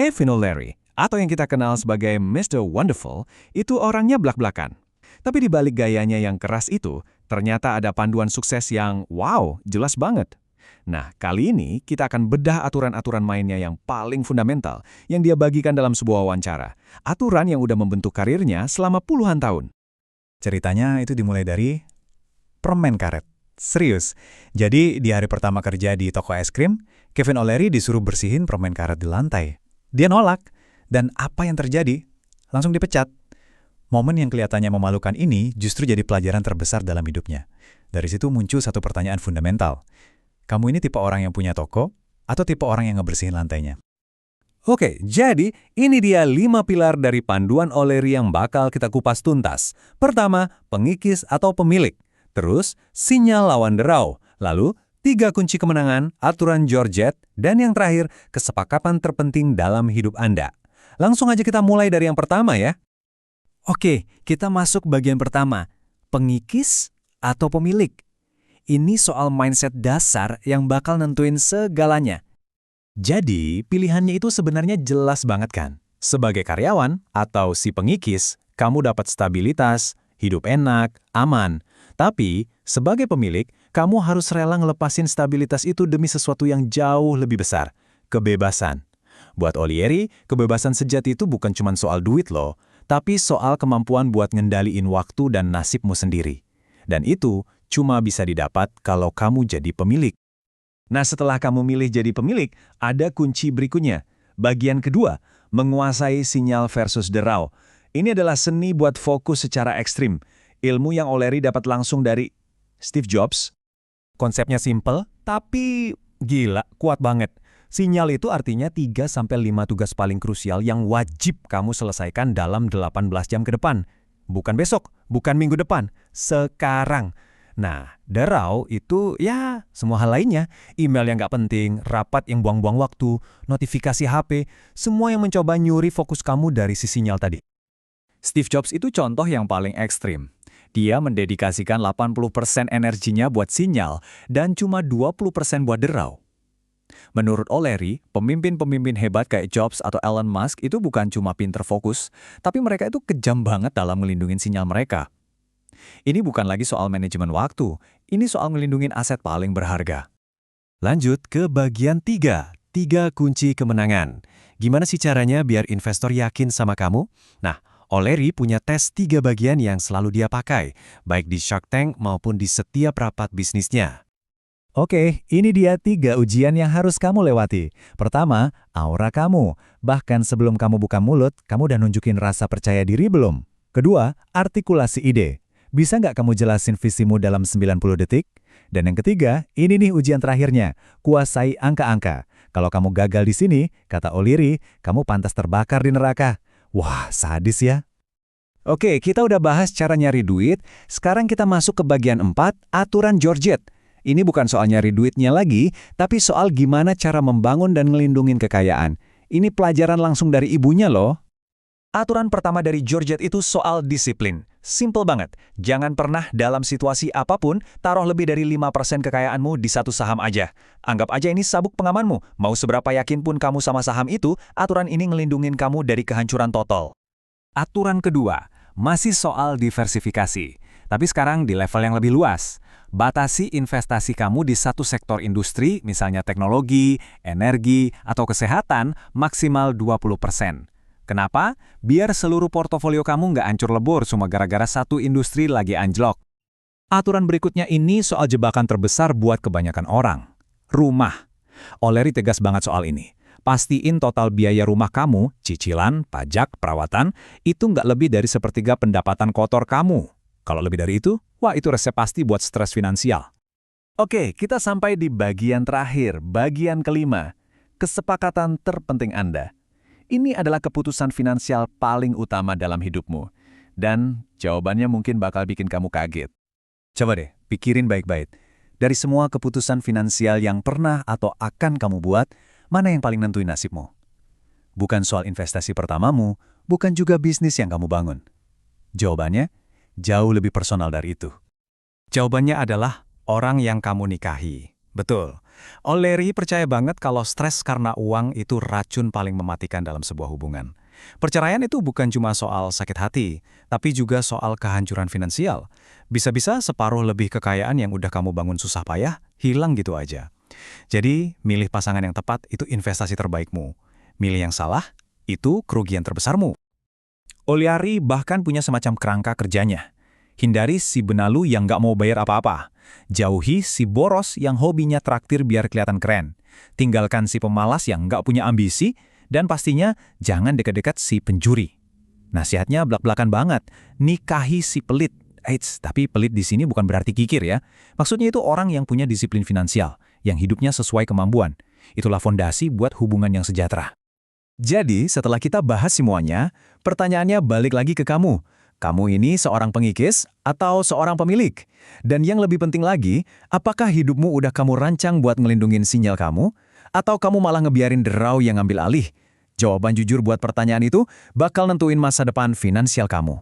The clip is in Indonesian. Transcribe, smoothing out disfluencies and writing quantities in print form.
Kevin O'Leary, atau yang kita kenal sebagai Mr. Wonderful, itu orangnya blak-blakan. Tapi di balik gayanya yang keras itu, ternyata ada panduan sukses yang wow, jelas banget. Nah, kali ini kita akan bedah aturan-aturan mainnya yang paling fundamental yang dia bagikan dalam sebuah wawancara. Aturan yang udah membentuk karirnya selama puluhan tahun. Ceritanya itu dimulai dari permen karet. Serius. Jadi di hari pertama kerja di toko es krim, Kevin O'Leary disuruh bersihin permen karet di lantai. Dia nolak. Dan apa yang terjadi? Langsung dipecat. Momen yang kelihatannya memalukan ini justru jadi pelajaran terbesar dalam hidupnya. Dari situ muncul satu pertanyaan fundamental. Kamu ini tipe orang yang punya toko, atau tipe orang yang ngebersihin lantainya? Oke, jadi ini dia 5 pilar dari panduan O'Leary yang bakal kita kupas tuntas. Pertama, pengikis atau pemilik. Terus, sinyal lawan derau. Lalu, 3 kunci kemenangan, aturan Georgette, dan yang terakhir, kesepakatan terpenting dalam hidup Anda. Langsung aja kita mulai dari yang pertama ya. Oke, kita masuk bagian pertama. Pengikis atau pemilik? Ini soal mindset dasar yang bakal nentuin segalanya. Jadi, pilihannya itu sebenarnya jelas banget kan? Sebagai karyawan atau si pengikis, kamu dapat stabilitas, hidup enak, aman. Tapi, sebagai pemilik, kamu harus rela ngelepasin stabilitas itu demi sesuatu yang jauh lebih besar, kebebasan. Buat O'Leary, kebebasan sejati itu bukan cuma soal duit loh, tapi soal kemampuan buat ngendaliin waktu dan nasibmu sendiri. Dan itu cuma bisa didapat kalau kamu jadi pemilik. Nah, setelah kamu milih jadi pemilik, ada kunci berikutnya. Bagian kedua, menguasai sinyal versus derau. Ini adalah seni buat fokus secara ekstrim. Ilmu yang O'Leary dapat langsung dari Steve Jobs. Konsepnya simple, tapi gila, kuat banget. Sinyal itu artinya 3-5 tugas paling krusial yang wajib kamu selesaikan dalam 18 jam ke depan. Bukan besok, bukan minggu depan, sekarang. Nah, derau itu ya semua hal lainnya. Email yang nggak penting, rapat yang buang-buang waktu, notifikasi HP, semua yang mencoba nyuri fokus kamu dari si sinyal tadi. Steve Jobs itu contoh yang paling ekstrim. Dia mendedikasikan 80% energinya buat sinyal dan cuma 20% buat derau. Menurut O'Leary, pemimpin-pemimpin hebat kayak Jobs atau Elon Musk itu bukan cuma pinter fokus, tapi mereka itu kejam banget dalam melindungi sinyal mereka. Ini bukan lagi soal manajemen waktu, ini soal melindungi aset paling berharga. Lanjut ke bagian 3 kunci kemenangan. Gimana sih caranya biar investor yakin sama kamu? Nah, O'Leary punya tes 3 bagian yang selalu dia pakai, baik di Shark Tank maupun di setiap rapat bisnisnya. Oke, ini dia 3 ujian yang harus kamu lewati. Pertama, aura kamu. Bahkan sebelum kamu buka mulut, kamu udah nunjukin rasa percaya diri belum? Kedua, artikulasi ide. Bisa nggak kamu jelasin visimu dalam 90 detik? Dan yang ketiga, ini nih ujian terakhirnya, kuasai angka-angka. Kalau kamu gagal di sini, kata O'Leary, kamu pantas terbakar di neraka. Wah, sadis ya. Oke, kita udah bahas cara nyari duit, sekarang kita masuk ke bagian 4, aturan Georgette. Ini bukan soal nyari duitnya lagi, tapi soal gimana cara membangun dan ngelindungin kekayaan. Ini pelajaran langsung dari ibunya loh. Aturan pertama dari Georgette itu soal disiplin. Simple banget. Jangan pernah dalam situasi apapun taruh lebih dari 5% kekayaanmu di satu saham aja. Anggap aja ini sabuk pengamanmu. Mau seberapa yakin pun kamu sama saham itu, aturan ini ngelindungin kamu dari kehancuran total. Aturan kedua, masih soal diversifikasi. Tapi sekarang di level yang lebih luas. Batasi investasi kamu di satu sektor industri, misalnya teknologi, energi, atau kesehatan, maksimal 20%. Kenapa? Biar seluruh portofolio kamu nggak hancur lebur cuma gara-gara satu industri lagi anjlok. Aturan berikutnya ini soal jebakan terbesar buat kebanyakan orang. Rumah. O'Leary tegas banget soal ini. Pastiin total biaya rumah kamu, cicilan, pajak, perawatan, itu nggak lebih dari sepertiga pendapatan kotor kamu. Kalau lebih dari itu, wah itu resep pasti buat stres finansial. Oke, kita sampai di bagian terakhir, bagian kelima. Kesepakatan terpenting Anda. Ini adalah keputusan finansial paling utama dalam hidupmu. Dan jawabannya mungkin bakal bikin kamu kaget. Coba deh, pikirin baik-baik. Dari semua keputusan finansial yang pernah atau akan kamu buat, mana yang paling nentuin nasibmu? Bukan soal investasi pertamamu, bukan juga bisnis yang kamu bangun. Jawabannya, jauh lebih personal dari itu. Jawabannya adalah orang yang kamu nikahi. Betul. O'Leary percaya banget kalau stres karena uang itu racun paling mematikan dalam sebuah hubungan. Perceraian itu bukan cuma soal sakit hati, tapi juga soal kehancuran finansial. Bisa-bisa separuh lebih kekayaan yang udah kamu bangun susah payah, hilang gitu aja. Jadi, milih pasangan yang tepat itu investasi terbaikmu. Milih yang salah, itu kerugian terbesarmu. O'Leary bahkan punya semacam kerangka kerjanya. Hindari si benalu yang nggak mau bayar apa-apa. Jauhi si boros yang hobinya traktir biar kelihatan keren. Tinggalkan si pemalas yang nggak punya ambisi. Dan pastinya jangan dekat-dekat si pencuri. Nasihatnya belak-belakan banget. Nikahi si pelit. Eits, tapi pelit di sini bukan berarti kikir ya. Maksudnya itu orang yang punya disiplin finansial, yang hidupnya sesuai kemampuan. Itulah fondasi buat hubungan yang sejahtera. Jadi, setelah kita bahas semuanya, pertanyaannya balik lagi ke kamu. Kamu ini seorang pengikis atau seorang pemilik? Dan yang lebih penting lagi, apakah hidupmu udah kamu rancang buat ngelindungin sinyal kamu? Atau kamu malah ngebiarin derau yang ngambil alih? Jawaban jujur buat pertanyaan itu bakal nentuin masa depan finansial kamu.